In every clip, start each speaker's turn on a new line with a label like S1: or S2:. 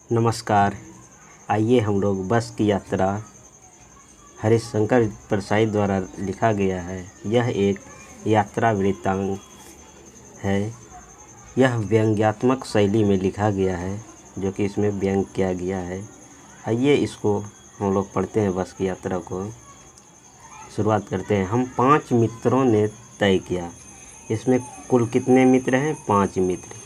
S1: नमस्कार। आइए हम लोग बस की यात्रा हरिशंकर परसाई द्वारा लिखा गया है। यह एक यात्रा वृत्तांत है। यह व्यंग्यात्मक शैली में लिखा गया है, जो कि इसमें व्यंग किया गया है। आइए इसको हम लोग पढ़ते हैं। बस की यात्रा को शुरुआत करते हैं। हम 5 मित्रों ने तय किया। इसमें कुल कितने मित्र हैं? 5 मित्र।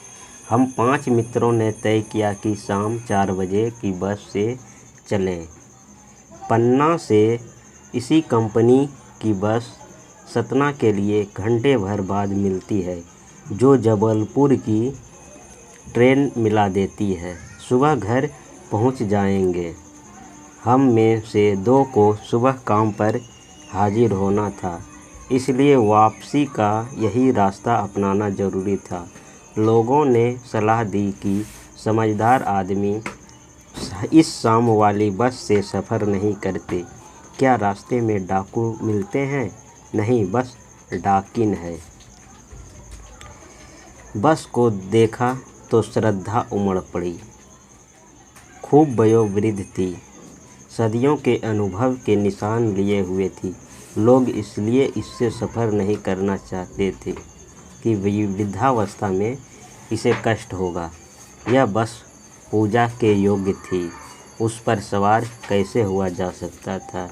S1: हम 5 मित्रों ने तय किया कि शाम 4 बजे की बस से चलें। पन्ना से इसी कंपनी की बस सतना के लिए घंटे भर बाद मिलती है, जो जबलपुर की ट्रेन मिला देती है। सुबह घर पहुंच जाएंगे। हम में से 2 को सुबह काम पर हाजिर होना था, इसलिए वापसी का यही रास्ता अपनाना ज़रूरी था। लोगों ने सलाह दी कि समझदार आदमी इस शाम वाली बस से सफ़र नहीं करते। क्या रास्ते में डाकू मिलते हैं? नहीं, बस डाकिन है। बस को देखा तो श्रद्धा उमड़ पड़ी। खूब वयोवृद्ध थी, सदियों के अनुभव के निशान लिए हुए थी। लोग इसलिए इससे सफ़र नहीं करना चाहते थे कि वृद्धावस्था में इसे कष्ट होगा। यह बस पूजा के योग्य थी। उस पर सवार कैसे हुआ जा सकता था?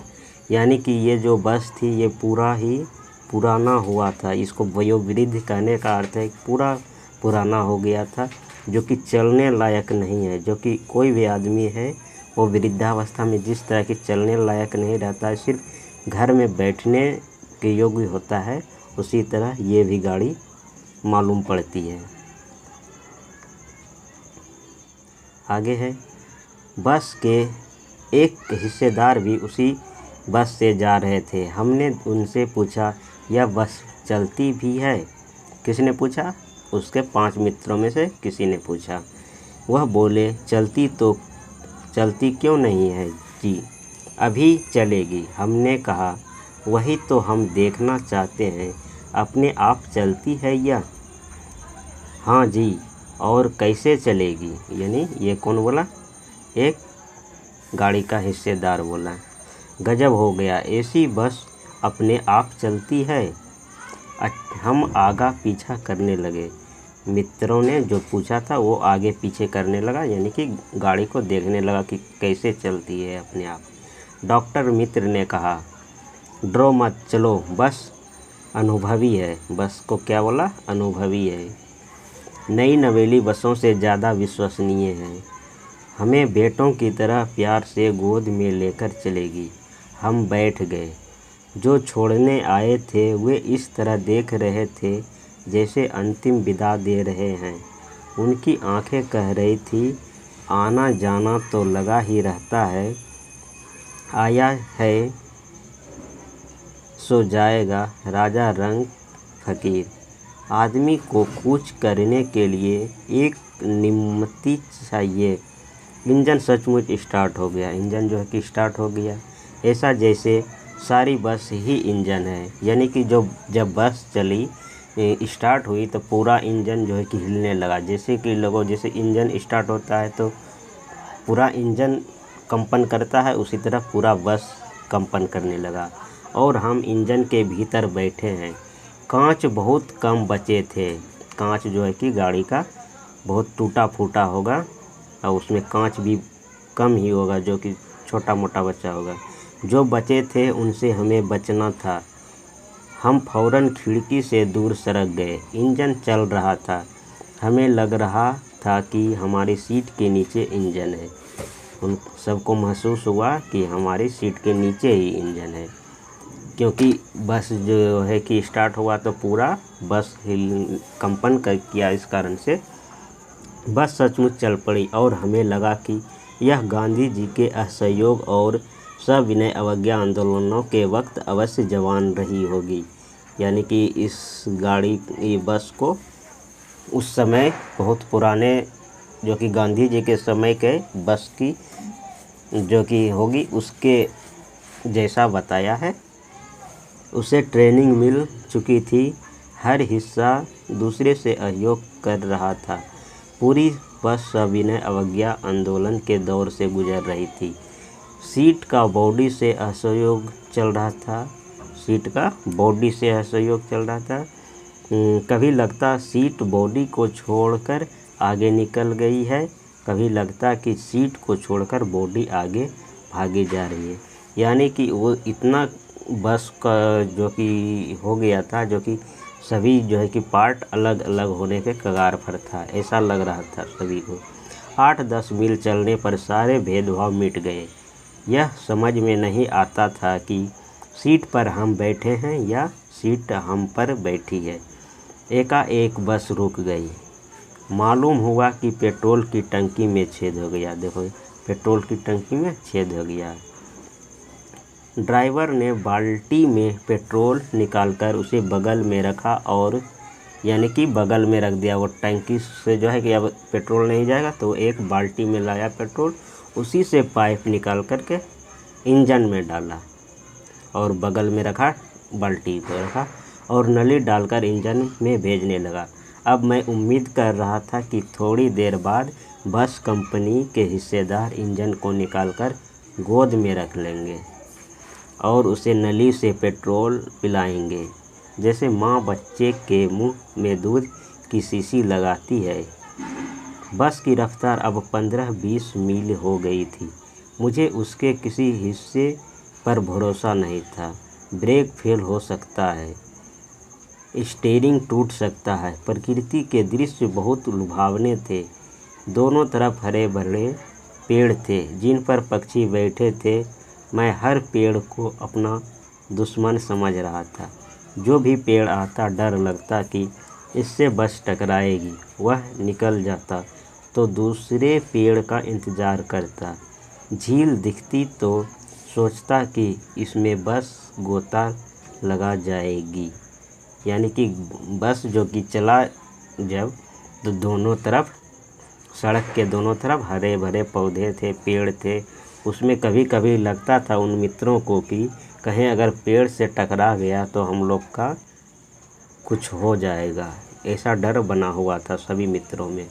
S1: यानी कि ये जो बस थी ये पूरा ही पुराना हुआ था। इसको वयोवृद्ध कहने का अर्थ है पूरा पुराना हो गया था, जो कि चलने लायक नहीं है। जो कि कोई भी आदमी है वो वृद्धावस्था में जिस तरह की चलने लायक नहीं रहता है, सिर्फ घर में बैठने के योग्य होता है, उसी तरह ये भी गाड़ी मालूम पड़ती है। आगे है, बस के एक हिस्सेदार भी उसी बस से जा रहे थे। हमने उनसे पूछा, यह बस चलती भी है? किसने पूछा? उसके 5 मित्रों में से किसी ने पूछा। वह बोले, चलती क्यों नहीं है जी, अभी चलेगी। हमने कहा, वही तो हम देखना चाहते हैं, अपने आप चलती है या? हाँ जी, और कैसे चलेगी? यानी ये कौन बोला? एक गाड़ी का हिस्सेदार बोला। गजब हो गया, ऐसी बस अपने आप चलती है। हम आगा पीछा करने लगे। मित्रों ने जो पूछा था वो आगे पीछे करने लगा, यानी कि गाड़ी को देखने लगा कि कैसे चलती है अपने आप। डॉक्टर मित्र ने कहा, डरो मत, चलो, बस अनुभवी है। बस को क्या बोला? अनुभवी है। नई नवेली बसों से ज़्यादा विश्वसनीय है। हमें बेटों की तरह प्यार से गोद में लेकर चलेगी। हम बैठ गए। जो छोड़ने आए थे वे इस तरह देख रहे थे जैसे अंतिम विदा दे रहे हैं। उनकी आंखें कह रही थी, आना जाना तो लगा ही रहता है, आया है सो जाएगा राजा रंग फकीर। आदमी को कूच करने के लिए एक नियति चाहिए। इंजन सचमुच स्टार्ट हो गया। इंजन जो है कि स्टार्ट हो गया, ऐसा जैसे सारी बस ही इंजन है। यानी कि जब बस चली, स्टार्ट हुई, तो पूरा इंजन जो है कि हिलने लगा। जैसे कि लोगों जैसे इंजन स्टार्ट होता है तो पूरा इंजन कंपन करता है, उसी तरह पूरा बस कंपन करने लगा। और हम इंजन के भीतर बैठे हैं। कांच बहुत कम बचे थे। कांच जो है कि गाड़ी का बहुत टूटा फूटा होगा और उसमें कांच भी कम ही होगा, जो कि छोटा मोटा बचा होगा। जो बचे थे उनसे हमें बचना था। हम फौरन खिड़की से दूर सरक गए। इंजन चल रहा था। हमें लग रहा था कि हमारी सीट के नीचे इंजन है। उन सबको महसूस हुआ कि हमारी सीट के नीचे ही इंजन है, क्योंकि बस जो है कि स्टार्ट हुआ तो पूरा बस कंपन किया। इस कारण से बस सचमुच चल पड़ी और हमें लगा कि यह गांधी जी के असहयोग और सविनय अवज्ञा आंदोलनों के वक्त अवश्य जवान रही होगी। यानी कि इस बस को उस समय बहुत पुराने, जो कि गांधी जी के समय के बस की जो कि होगी, उसके जैसा बताया है। उसे ट्रेनिंग मिल चुकी थी। हर हिस्सा दूसरे से सहयोग कर रहा था। पूरी बस सविनय अवज्ञा आंदोलन के दौर से गुजर रही थी। सीट का बॉडी से असहयोग चल रहा था। सीट का बॉडी से असहयोग चल रहा था। कभी लगता सीट बॉडी को छोड़कर आगे निकल गई है, कभी लगता कि सीट को छोड़कर बॉडी आगे भागी जा रही है। यानी कि वो इतना बस का जो कि हो गया था, जो कि सभी जो है कि पार्ट अलग अलग होने के कगार पर था, ऐसा लग रहा था सभी को। 8-10 मील चलने पर सारे भेदभाव मिट गए। यह समझ में नहीं आता था कि सीट पर हम बैठे हैं या सीट हम पर बैठी है। एकाएक बस रुक गई। मालूम हुआ कि पेट्रोल की टंकी में छेद हो गया। देखो, पेट्रोल की टंकी में छेद हो गया। ड्राइवर ने बाल्टी में पेट्रोल निकालकर उसे बगल में रखा और यानी कि बगल में रख दिया। वो टंकी से जो है कि अब पेट्रोल नहीं जाएगा, तो एक बाल्टी में लाया पेट्रोल, उसी से पाइप निकाल करके इंजन में डाला और बगल में रखा, बाल्टी को रखा और नली डालकर इंजन में भेजने लगा। अब मैं उम्मीद कर रहा था कि थोड़ी देर बाद बस कंपनी के हिस्सेदार इंजन को निकालकर गोद में रख लेंगे और उसे नली से पेट्रोल पिलाएंगे, जैसे माँ बच्चे के मुंह में दूध की शीशी लगाती है। बस की रफ्तार अब 15-20 मील हो गई थी। मुझे उसके किसी हिस्से पर भरोसा नहीं था। ब्रेक फेल हो सकता है, स्टीयरिंग टूट सकता है। प्रकृति के दृश्य बहुत लुभावने थे। दोनों तरफ हरे भरे पेड़ थे जिन पर पक्षी बैठे थे। मैं हर पेड़ को अपना दुश्मन समझ रहा था। जो भी पेड़ आता डर लगता कि इससे बस टकराएगी। वह निकल जाता तो दूसरे पेड़ का इंतज़ार करता। झील दिखती तो सोचता कि इसमें बस गोता लगा जाएगी। यानी कि बस जो कि चला जब, तो दोनों तरफ, सड़क के दोनों तरफ हरे भरे पौधे थे, पेड़ थे। उसमें कभी कभी लगता था उन मित्रों को कि कहीं अगर पेड़ से टकरा गया तो हम लोग का कुछ हो जाएगा। ऐसा डर बना हुआ था सभी मित्रों में,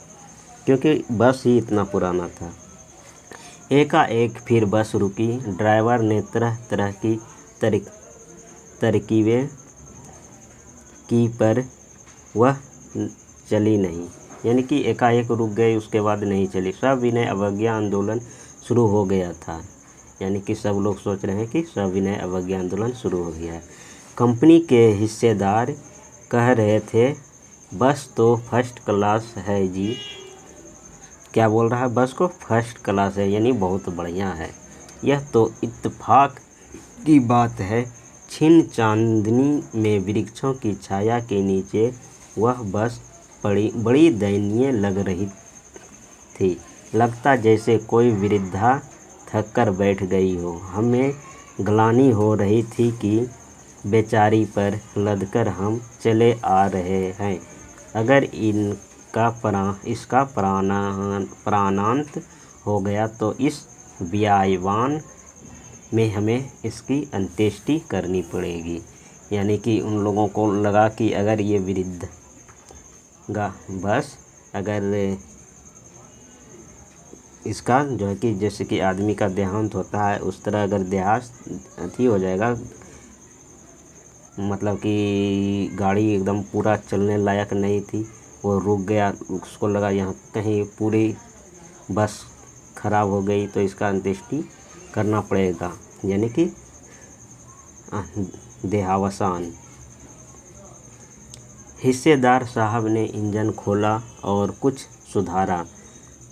S1: क्योंकि बस ही इतना पुराना था। एकाएक फिर बस रुकी। ड्राइवर ने तरह तरह की तरकीबें की पर वह चली नहीं। यानी कि एकाएक रुक गई, उसके बाद नहीं चली। सविनय अवज्ञा आंदोलन शुरू हो गया था। यानी कि सब लोग सोच रहे हैं कि सविनय अवज्ञा आंदोलन शुरू हो गया है। कंपनी के हिस्सेदार कह रहे थे, बस तो फर्स्ट क्लास है जी। क्या बोल रहा है? बस को फर्स्ट क्लास है, यानी बहुत बढ़िया है। यह तो इत्तेफाक की बात है। छिन्न चांदनी में वृक्षों की छाया के नीचे वह बस बड़ी दयनीय लग रही थी। लगता जैसे कोई वृद्धा थक कर बैठ गई हो। हमें ग्लानि हो रही थी कि बेचारी पर लदकर हम चले आ रहे हैं। अगर इसका प्राणांत हो गया तो इस बियाबान में हमें इसकी अंत्येष्टि करनी पड़ेगी। यानी कि उन लोगों को लगा कि अगर ये वृद्ध बस अगर इसका जो है कि जैसे कि आदमी का देहांत होता है, उस तरह अगर देहांत हो जाएगा, मतलब कि गाड़ी एकदम पूरा चलने लायक नहीं थी, वो रुक गया, उसको लगा यहाँ कहीं पूरी बस खराब हो गई तो इसका अंत्येष्टि करना पड़ेगा, यानी कि देहावसान। हिस्सेदार साहब ने इंजन खोला और कुछ सुधारा।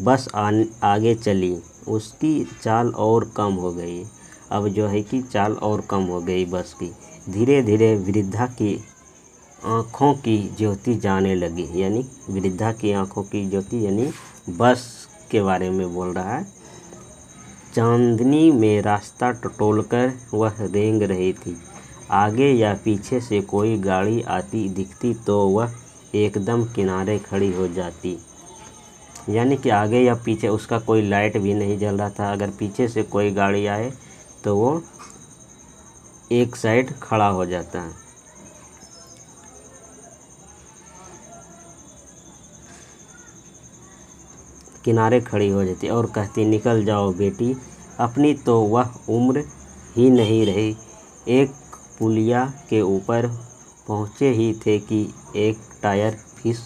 S1: बस आगे चली। उसकी चाल और कम हो गई। अब जो है कि चाल और कम हो गई बस की। धीरे धीरे वृद्धा की आँखों की ज्योति जाने लगी। यानी वृद्धा की आँखों की ज्योति, यानी बस के बारे में बोल रहा है। चांदनी में रास्ता टटोलकर वह रेंग रही थी। आगे या पीछे से कोई गाड़ी आती दिखती तो वह एकदम किनारे खड़ी हो जाती। यानी कि आगे या पीछे उसका कोई लाइट भी नहीं जल रहा था। अगर पीछे से कोई गाड़ी आए तो वो एक साइड खड़ा हो जाता है। किनारे खड़ी हो जाती और कहती, निकल जाओ बेटी, अपनी तो वह उम्र ही नहीं रही। एक पुलिया के ऊपर पहुँचे ही थे कि एक टायर फिस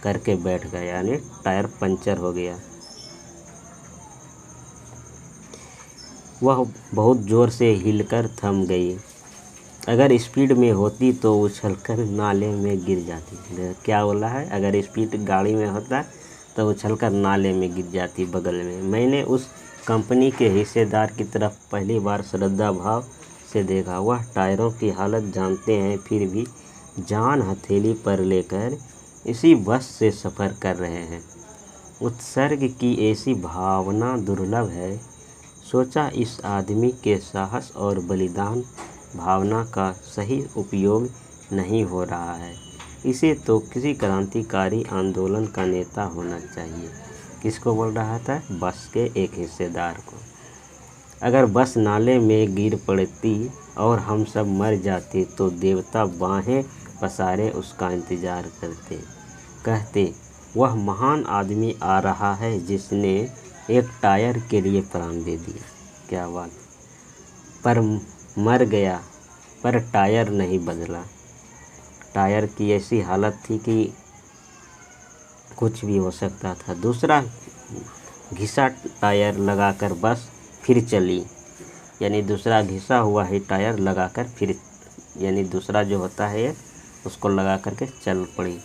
S1: करके बैठ गया, यानी टायर पंचर हो गया। वह बहुत ज़ोर से हिलकर थम गई। अगर स्पीड में होती तो उछलकर नाले में गिर जाती। क्या बोला है? अगर स्पीड गाड़ी में होता तो उछलकर नाले में गिर जाती बगल में। मैंने उस कंपनी के हिस्सेदार की तरफ पहली बार श्रद्धा भाव से देखा। वह टायरों की हालत जानते हैं, फिर भी जान हथेली पर लेकर इसी बस से सफ़र कर रहे हैं। उत्सर्ग की ऐसी भावना दुर्लभ है। सोचा, इस आदमी के साहस और बलिदान भावना का सही उपयोग नहीं हो रहा है। इसे तो किसी क्रांतिकारी आंदोलन का नेता होना चाहिए। किसको बोल रहा था? बस के एक हिस्सेदार को। अगर बस नाले में गिर पड़ती और हम सब मर जाते तो देवता बाहें पसारे उसका इंतज़ार करते, कहते, वह महान आदमी आ रहा है जिसने एक टायर के लिए प्राण दे दिया। क्या बात! पर मर गया, पर टायर नहीं बदला। टायर की ऐसी हालत थी कि कुछ भी हो सकता था। दूसरा घिसा टायर लगाकर बस फिर चली, यानी दूसरा घिसा हुआ ही टायर लगाकर फिर, यानी दूसरा जो होता है उसको लगा करके चल पड़ी।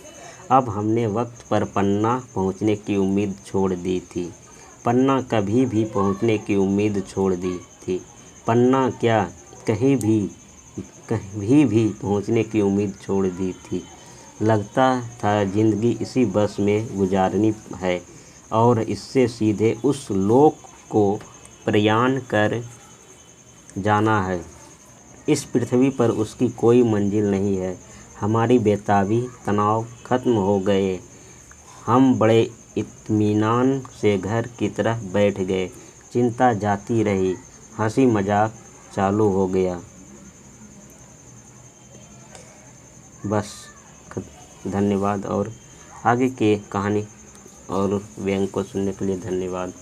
S1: अब हमने वक्त पर पन्ना पहुंचने की उम्मीद छोड़ दी थी। पन्ना कभी भी पहुंचने की उम्मीद छोड़ दी थी। पन्ना क्या, कहीं भी पहुंचने की उम्मीद छोड़ दी थी। लगता था ज़िंदगी इसी बस में गुजारनी है और इससे सीधे उस लोक को प्रयाण कर जाना है। इस पृथ्वी पर उसकी कोई मंजिल नहीं है। हमारी बेताबी, तनाव खत्म हो गए। हम बड़े इत्मीनान से घर की तरफ बैठ गए। चिंता जाती रही, हंसी मजाक चालू हो गया। बस धन्यवाद। और आगे के कहानी और व्यंग को सुनने के लिए धन्यवाद।